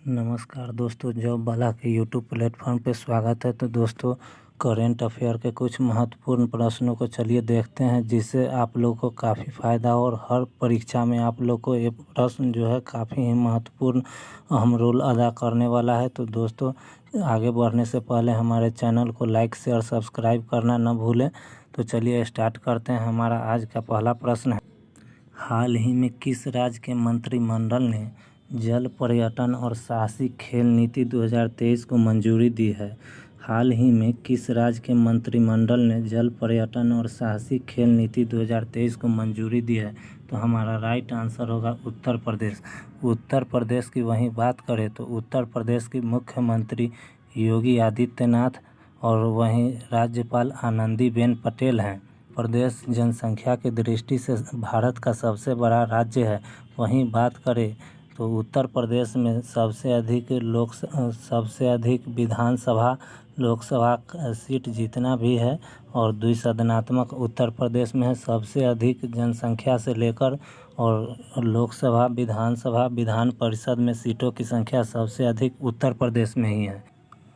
नमस्कार दोस्तों, जॉब वाला के यूट्यूब प्लेटफॉर्म पे स्वागत है। तो दोस्तों, करेंट अफेयर के कुछ महत्वपूर्ण प्रश्नों को चलिए देखते हैं, जिससे आप लोग को काफ़ी फ़ायदा और हर परीक्षा में आप लोग को ये प्रश्न जो है काफ़ी ही महत्वपूर्ण अहम रोल अदा करने वाला है। तो दोस्तों, आगे बढ़ने से पहले हमारे चैनल को लाइक शेयर सब्सक्राइब करना न भूलें। तो चलिए स्टार्ट करते हैं। हमारा आज का पहला प्रश्न है, हाल ही में किस राज्य के मंत्रिमंडल ने जल पर्यटन और साहसिक खेल नीति 2023 को मंजूरी दी है? हाल ही में किस राज्य के मंत्रिमंडल ने जल पर्यटन और साहसिक खेल नीति 2023 को मंजूरी दी है? तो हमारा राइट आंसर होगा उत्तर प्रदेश। उत्तर प्रदेश की वहीं बात करें तो उत्तर प्रदेश की मुख्यमंत्री योगी आदित्यनाथ और वहीं राज्यपाल आनंदीबेन पटेल हैं। प्रदेश जनसंख्या की दृष्टि से भारत का सबसे बड़ा राज्य है। वहीं बात करें तो उत्तर प्रदेश में सबसे अधिक विधानसभा लोकसभा सीट जितना भी है और द्विसदनात्मक उत्तर प्रदेश में है। सबसे अधिक जनसंख्या से लेकर और लोकसभा विधानसभा विधान परिषद में सीटों की संख्या सबसे अधिक उत्तर प्रदेश में ही है।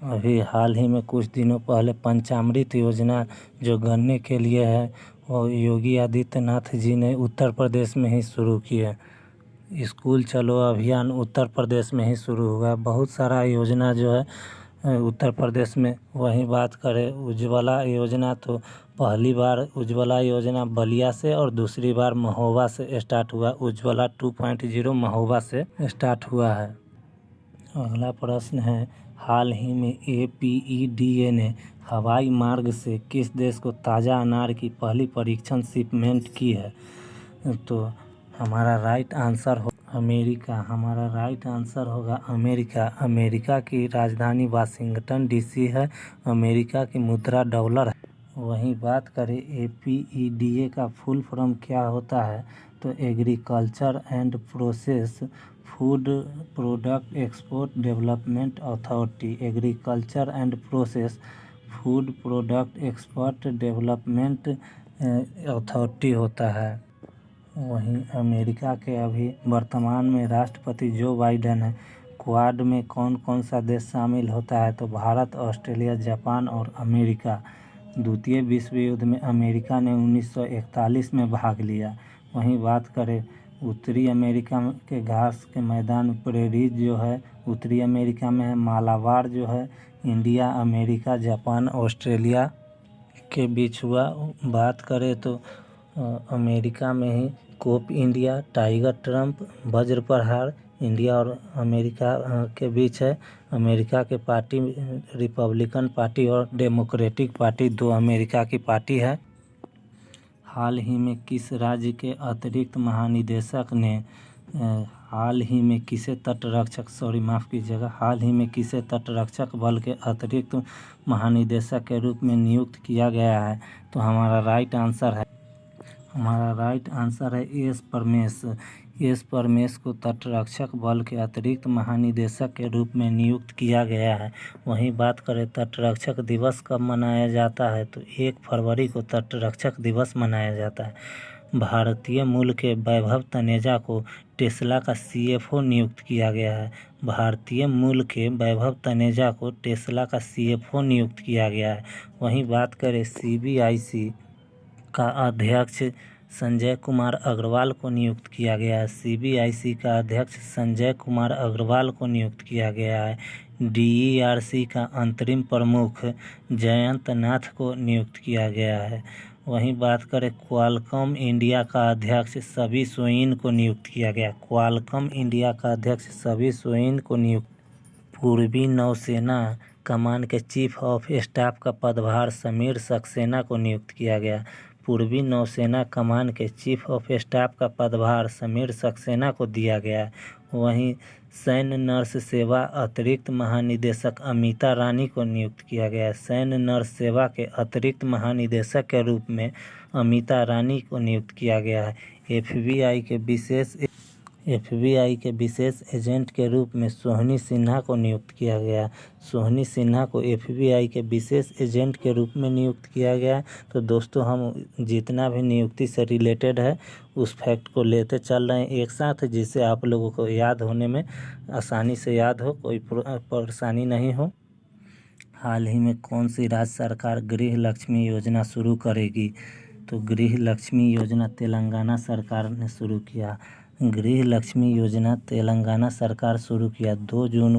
अभी हाल ही में कुछ दिनों पहले पंचामृत योजना जो गन्ने के लिए है, और योगी आदित्यनाथ जी ने उत्तर प्रदेश में ही शुरू की है। स्कूल चलो अभियान उत्तर प्रदेश में ही शुरू हुआ। बहुत सारा योजना जो है उत्तर प्रदेश में। वहीं बात करें उज्ज्वला योजना, तो पहली बार उज्ज्वला योजना बलिया से और दूसरी बार महोबा से स्टार्ट हुआ। उज्ज्वला 2.0 महोबा से स्टार्ट हुआ है। अगला प्रश्न है, हाल ही में APEDA ने हवाई मार्ग से किस देश को ताज़ा अनार की पहली परीक्षण शिपमेंट की है? तो हमारा राइट आंसर हो अमेरिका। हमारा राइट आंसर होगा अमेरिका। अमेरिका की राजधानी वाशिंगटन DC है। अमेरिका की मुद्रा डॉलर है। वहीं बात करें APEDA का फुल फॉर्म क्या होता है, तो agriculture and process food product export development authority. Agriculture and process food product export development authority होता है। वहीं अमेरिका के अभी वर्तमान में राष्ट्रपति जो बाइडेन है। क्वाड में कौन कौन सा देश शामिल होता है, तो भारत, ऑस्ट्रेलिया, जापान और अमेरिका। द्वितीय विश्व युद्ध में अमेरिका ने 1941 में भाग लिया। वहीं बात करें उत्तरी अमेरिका के घास के मैदान प्रेरीज जो है उत्तरी अमेरिका में है। मालाबार जो है इंडिया, अमेरिका, जापान, ऑस्ट्रेलिया के बीच हुआ। बात करें तो अमेरिका में ही कोप इंडिया, टाइगर ट्रंप, वज्र प्रहार इंडिया और अमेरिका के बीच है। अमेरिका के पार्टी रिपब्लिकन पार्टी और डेमोक्रेटिक पार्टी, दो अमेरिका की पार्टी है। हाल ही में किस राज्य के अतिरिक्त महानिदेशक ने हाल ही में किसे तटरक्षक बल के अतिरिक्त महानिदेशक के रूप में नियुक्त किया गया है? तो हमारा राइट आंसर है एस परमेश को तटरक्षक बल के अतिरिक्त महानिदेशक के रूप में नियुक्त किया गया है। वहीं बात करें तटरक्षक दिवस कब मनाया जाता है, तो 1 फरवरी को तटरक्षक दिवस मनाया जाता है। भारतीय मूल के वैभव तनेजा को टेस्ला का CFO नियुक्त किया गया है। भारतीय मूल के वैभव तनेजा को टेस्ला का CFO नियुक्त किया गया है। वहीं बात करें CBIC का अध्यक्ष संजय कुमार अग्रवाल को नियुक्त किया गया है। CBIC का अध्यक्ष संजय कुमार अग्रवाल को नियुक्त किया गया है। DERC का अंतरिम प्रमुख जयंत नाथ को नियुक्त किया गया है। वहीं बात करें क्वालकॉम इंडिया का अध्यक्ष सभी सोइन को नियुक्त किया गया। क्वालकॉम इंडिया का अध्यक्ष सभी सोइन को नियुक्त। पूर्वी नौसेना कमान के चीफ ऑफ स्टाफ का पदभार समीर सक्सेना को नियुक्त किया गया। पूर्वी नौसेना कमान के चीफ ऑफ स्टाफ का पदभार समीर सक्सेना को दिया गया। वहीं सैन्य नर्स सेवा अतिरिक्त महानिदेशक अमिता रानी को नियुक्त किया गया। सैन्य नर्स सेवा के अतिरिक्त महानिदेशक के रूप में अमिता रानी को नियुक्त किया गया है। एफबीआई के विशेष एजेंट के रूप में सोहनी सिन्हा को नियुक्त किया गया। सोहनी सिन्हा को एफबीआई के विशेष एजेंट के रूप में नियुक्त किया गया। तो दोस्तों हम जितना भी नियुक्ति से रिलेटेड है उस फैक्ट को लेते चल रहे हैं एक साथ, जिससे आप लोगों को याद होने में आसानी से याद हो, कोई परेशानी नहीं हो। हाल ही में कौन सी राज्य सरकार गृह लक्ष्मी योजना शुरू करेगी? तो गृह लक्ष्मी योजना तेलंगाना सरकार ने शुरू किया। गृह लक्ष्मी योजना तेलंगाना सरकार शुरू किया 2 जून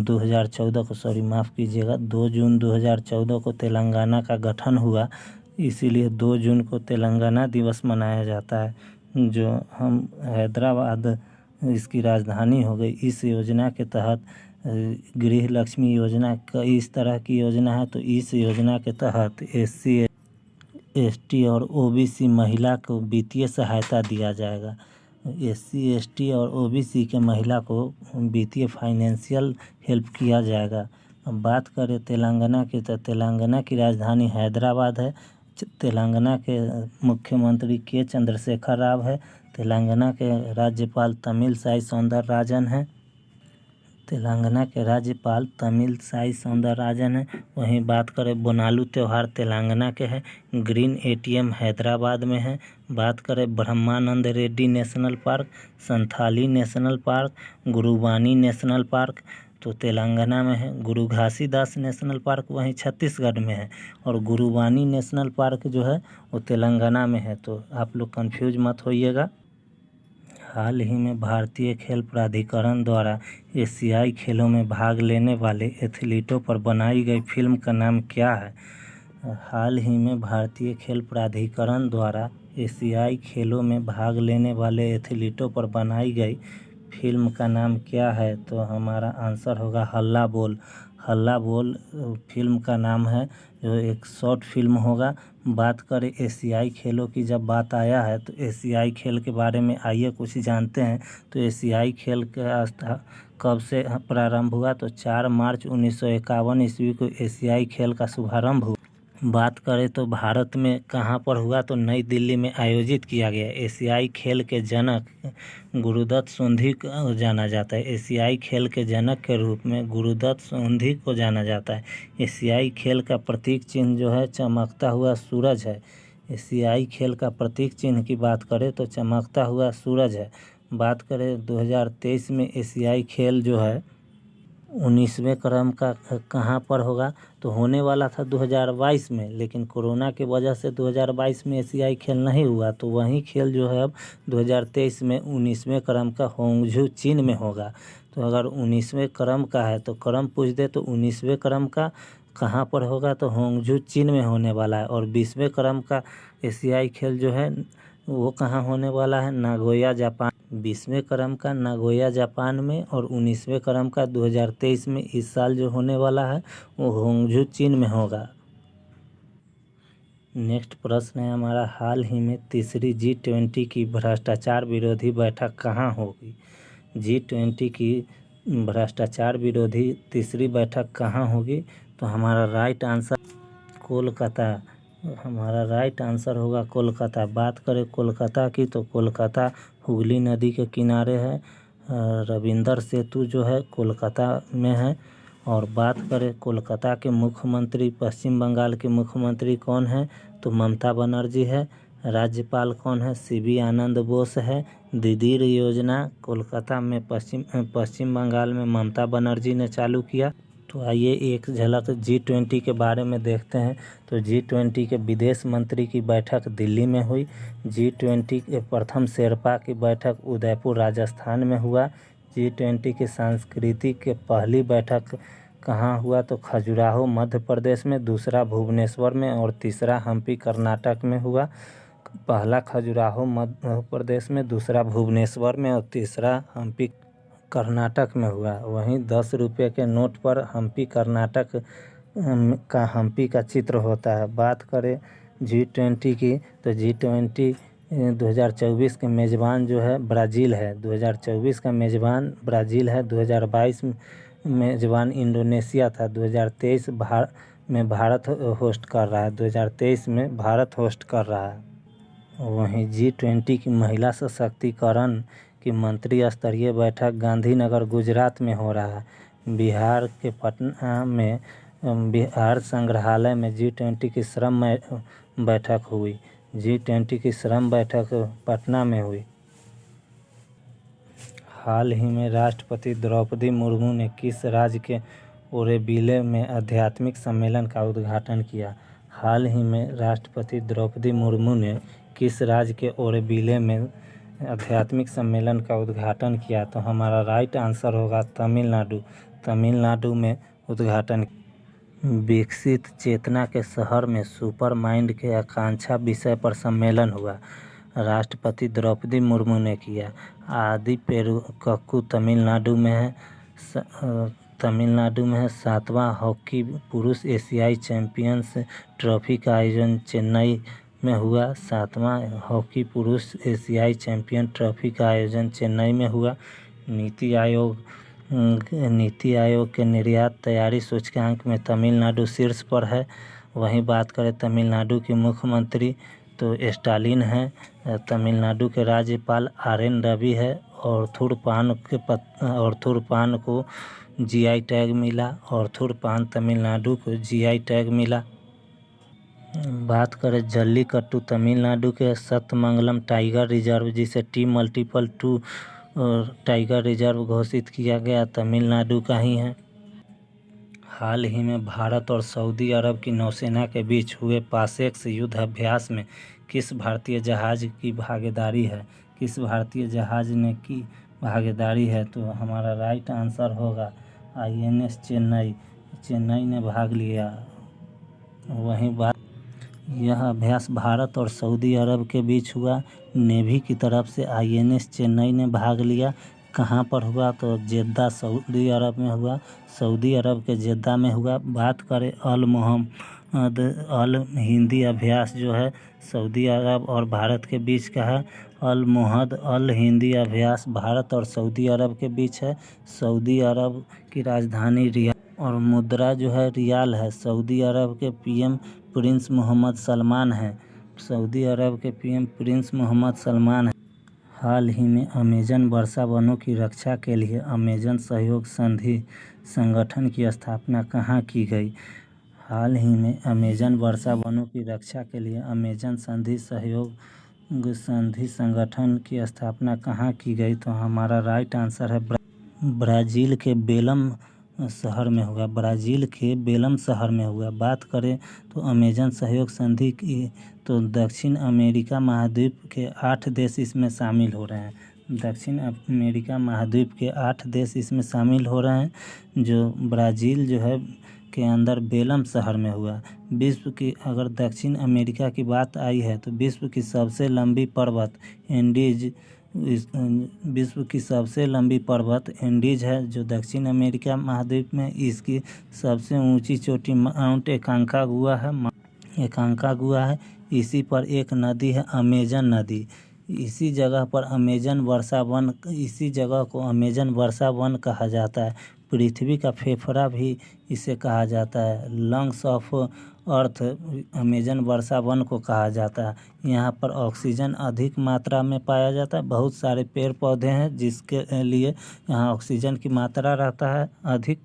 2014 को, 2 जून 2014 को तेलंगाना का गठन हुआ, इसीलिए 2 जून को तेलंगाना दिवस मनाया जाता है। जो हम हैदराबाद इसकी राजधानी हो गई। इस योजना के तहत गृह लक्ष्मी योजना कई इस तरह की योजना है। तो इस योजना के तहत SC ST और OBC महिला को वित्तीय सहायता दिया जाएगा। SC ST और OBC के महिला को वित्तीय फाइनेंशियल हेल्प किया जाएगा। अब बात करें तेलंगाना की, तो तेलंगाना की राजधानी हैदराबाद है। तेलंगाना के मुख्यमंत्री के चंद्रशेखर राव है। तेलंगाना के राज्यपाल तमिलसाई सौंदरराजन हैं। तेलंगाना के राज्यपाल तमिलसाई सौंदरराजन है। वहीं बात करें बोनालू त्यौहार तेलंगाना के हैं। ग्रीन ATM हैदराबाद में है। बात करें Brahmanand Reddy national park, Santhali national park, Gurubani national park तो तेलंगाना में है। गुरु घासीदास नेशनल पार्क वहीं छत्तीसगढ़ में है। और गुरुबानी नेशनल पार्क जो है वो तेलंगाना में है। तो आप लोग कंफ्यूज मत होइएगा। हाल ही में भारतीय खेल प्राधिकरण द्वारा एशियाई खेलों में भाग लेने वाले एथलीटों पर बनाई गई फिल्म का नाम क्या है? हाल ही में भारतीय खेल प्राधिकरण द्वारा एशियाई खेलों में भाग लेने वाले एथलीटों पर बनाई गई फिल्म का नाम क्या है? तो हमारा आंसर होगा हल्ला बोल। हल्ला बोल फिल्म का नाम है, जो एक शॉर्ट फिल्म होगा। बात करें एशियाई खेलों की, जब बात आया है तो एशियाई खेल के बारे में आइए कुछ जानते हैं। तो एशियाई खेल का कब से प्रारंभ हुआ? तो 4 मार्च 1951 ईस्वी को एशियाई खेल का शुभारंभ हुआ। बात करें तो भारत में कहाँ पर हुआ? तो नई दिल्ली में आयोजित किया गया। एशियाई खेल के जनक गुरुदत्त सोंधी को जाना जाता है। एशियाई खेल के जनक के रूप में गुरुदत्त सोंधी को जाना जाता है। एशियाई खेल का प्रतीक चिन्ह जो है चमकता हुआ सूरज है। एशियाई खेल का प्रतीक चिन्ह की बात करें तो चमकता हुआ सूरज है। बात करें 2023 में एशियाई खेल जो है 19वें क्रम का कहाँ पर होगा? तो होने वाला था 2022 में, लेकिन कोरोना की वजह से 2022 में एशियाई खेल नहीं हुआ। तो वही खेल जो है अब 2023 में 19वें क्रम का होंगझू चीन में होगा। तो अगर 19वें क्रम का है तो क्रम पूछ दे तो 19वें क्रम का कहाँ पर होगा? तो होंगझू चीन में होने वाला है। और 20वें क्रम का एशियाई खेल जो है वो कहाँ होने वाला है? Nagoya Japan. 20वें क्रम का नागोया जापान में, और 19वें क्रम का 2023 में इस साल जो होने वाला है वो होंगझू चीन में होगा। नेक्स्ट प्रश्न है हमारा, हाल ही में तीसरी G20 की भ्रष्टाचार विरोधी बैठक कहाँ होगी? G20 की भ्रष्टाचार विरोधी तीसरी बैठक कहाँ होगी? तो हमारा राइट आंसर कोलकाता। हमारा राइट आंसर होगा कोलकाता। बात करें कोलकाता की, तो कोलकाता हुगली नदी के किनारे है। रविंदर सेतु जो है कोलकाता में है। और बात करें कोलकाता के मुख्यमंत्री, पश्चिम बंगाल के मुख्यमंत्री कौन है? तो ममता बनर्जी है। राज्यपाल कौन है? CB आनंद बोस है। दीदीर योजना कोलकाता में पश्चिम बंगाल में ममता बनर्जी ने चालू किया। तो आइए एक झलक G20 के बारे में देखते हैं। तो G20 के विदेश मंत्री की बैठक दिल्ली में हुई। G20 के प्रथम शेरपा की बैठक उदयपुर राजस्थान में हुआ। G20 की सांस्कृतिक के पहली बैठक कहाँ हुआ? तो खजुराहो मध्य प्रदेश में, दूसरा भुवनेश्वर में और तीसरा हम्पी कर्नाटक में हुआ। पहला खजुराहो मध्य प्रदेश में, दूसरा भुवनेश्वर में और तीसरा हम्पी कर्नाटक में हुआ। वहीं 10 रुपये के नोट पर हम्पी कर्नाटक का हम्पी का चित्र होता है। बात करें G20 की, तो G20 2024 के मेज़बान जो है ब्राज़ील है। 2024 का मेज़बान ब्राज़ील है। 2022 मेज़बान इंडोनेशिया था। 2023 में भारत होस्ट कर रहा है। 2023 में भारत होस्ट कर रहा है। वहीं G20 की महिला सशक्तिकरण कि मंत्री स्तरीय बैठक गांधीनगर गुजरात में हो रहा है। बिहार के पटना में बिहार संग्रहालय में G20 की श्रम बैठक हुई। G20 की श्रम बैठक पटना में हुई। हाल ही में राष्ट्रपति द्रौपदी मुर्मू ने किस राज्य के ओरोविले में आध्यात्मिक सम्मेलन का उद्घाटन किया? हाल ही में राष्ट्रपति द्रौपदी मुर्मू ने किस राज्य के ओरोविले में आध्यात्मिक सम्मेलन का उद्घाटन किया? तो हमारा राइट आंसर होगा तमिलनाडु। तमिलनाडु में उद्घाटन। विकसित चेतना के शहर में सुपर माइंड के आकांक्षा विषय पर सम्मेलन हुआ। राष्ट्रपति द्रौपदी मुर्मू ने किया। आदि पेरुक्कू तमिलनाडु में है। तमिलनाडु में है। 7वां हॉकी पुरुष एशियाई चैंपियंस ट्रॉफी का आयोजन चेन्नई में हुआ। 7वां हॉकी पुरुष एशियाई चैंपियन ट्रॉफी का आयोजन चेन्नई में हुआ। नीति आयोग के निर्यात तैयारी सूचकांक में तमिलनाडु शीर्ष पर है। वहीं बात करें तमिलनाडु के मुख्यमंत्री तो स्टालिन हैं। तमिलनाडु के राज्यपाल RN रवि है। ऑर्थर पान को GI टैग मिला। ऑर्थर पान तमिलनाडु को GI टैग मिला। बात करें जल्लीकट्टू तमिलनाडु के सतमंगलम टाइगर रिजर्व, जिसे T+2 टाइगर रिजर्व घोषित किया गया, तमिलनाडु का ही है। हाल ही में भारत और सऊदी अरब की नौसेना के बीच हुए पासेक्स युद्ध अभ्यास में किस भारतीय जहाज की भागीदारी है? किस भारतीय जहाज ने की भागीदारी है? तो हमारा राइट आंसर होगा INS चेन्नई। चेन्नई ने भाग लिया। वहीं बात यह अभ्यास भारत और सऊदी अरब के बीच हुआ। नेवी की तरफ से INS चेन्नई ने भाग लिया। कहाँ पर हुआ? तो जेद्दा सऊदी अरब में हुआ। सऊदी अरब के जेद्दा में हुआ। बात करें अल हिंदी अभ्यास जो है सऊदी अरब और भारत के बीच का है। अल हिंदी अभ्यास भारत और सऊदी अरब के बीच है। सऊदी अरब की राजधानी रियाद और मुद्रा जो है रियाल है। सऊदी अरब के PM प्रिंस मोहम्मद सलमान हैं। सऊदी अरब के PM प्रिंस मोहम्मद सलमान हैं। हाल ही में अमेजन वर्षा वनों की रक्षा के लिए अमेजन सहयोग संधि संगठन की स्थापना कहाँ की गई? हाल ही में अमेजन वर्षा वनों की रक्षा के लिए अमेजन सहयोग संधि संगठन की स्थापना कहाँ की गई? तो हमारा राइट आंसर है ब्राज़ील के बेलम शहर में हुआ। ब्राज़ील के बेलम शहर में हुआ। बात करें तो अमेजन सहयोग संधि की तो दक्षिण अमेरिका महाद्वीप के 8 देश इसमें शामिल हो रहे हैं। दक्षिण अमेरिका महाद्वीप के 8 देश इसमें शामिल हो रहे हैं। जो ब्राज़ील जो है के अंदर बेलम शहर में हुआ। विश्व की अगर दक्षिण अमेरिका की बात आई है तो विश्व की सबसे लंबी पर्वत एंडीज विश्व की सबसे लंबी पर्वत एंडीज है जो दक्षिण अमेरिका महाद्वीप में। इसकी सबसे ऊंची चोटी माउंट एकांकागुआ है। इसी पर एक नदी है अमेजन नदी। इसी जगह को अमेजन वर्षा वन कहा जाता है। पृथ्वी का फेफड़ा भी इसे कहा जाता है। Lungs of earth Amazon Varsha one को कहा जाता है। यहाँ पर ऑक्सीजन अधिक मात्रा में पाया जाता है। बहुत सारे पेड़ पौधे हैं जिसके लिए यहाँ ऑक्सीजन की मात्रा रहता है अधिक,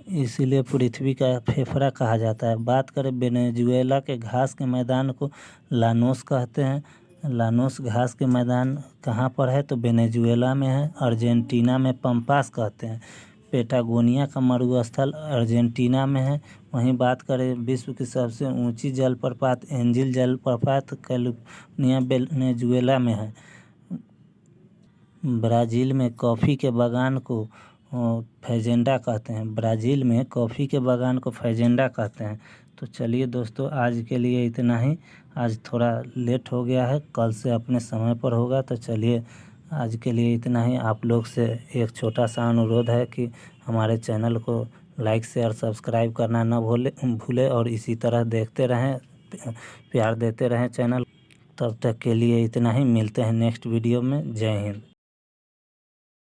इसीलिए पृथ्वी का फेफड़ा कहा जाता है। बात करें वेनेजुएला के घास के मैदान को लानोस कहते हैं। लानोस घास के मैदान कहाँ पर है? तो वेनेजुएला में है। अर्जेंटीना में पंपास कहते हैं। पेटागोनिया का मरुस्थल अर्जेंटीना में है। वहीं बात करें विश्व की सबसे ऊंची जलप्रपात एंजिल जलप्रपात कैलिफोर्निया वेनेजुएला में है। ब्राज़ील में कॉफ़ी के बागान को फैजेंडा कहते हैं। ब्राज़ील में कॉफ़ी के बागान को फैजेंडा कहते हैं। तो चलिए दोस्तों, आज के लिए इतना ही। आज थोड़ा लेट हो गया है, कल से अपने समय पर होगा। तो चलिए आज के लिए इतना ही। आप लोग से एक छोटा सा अनुरोध है कि हमारे चैनल को लाइक शेयर सब्सक्राइब करना ना भूले और इसी तरह देखते रहें, प्यार देते रहें चैनल। तब तक के लिए इतना ही। मिलते हैं नेक्स्ट वीडियो में। जय हिंद।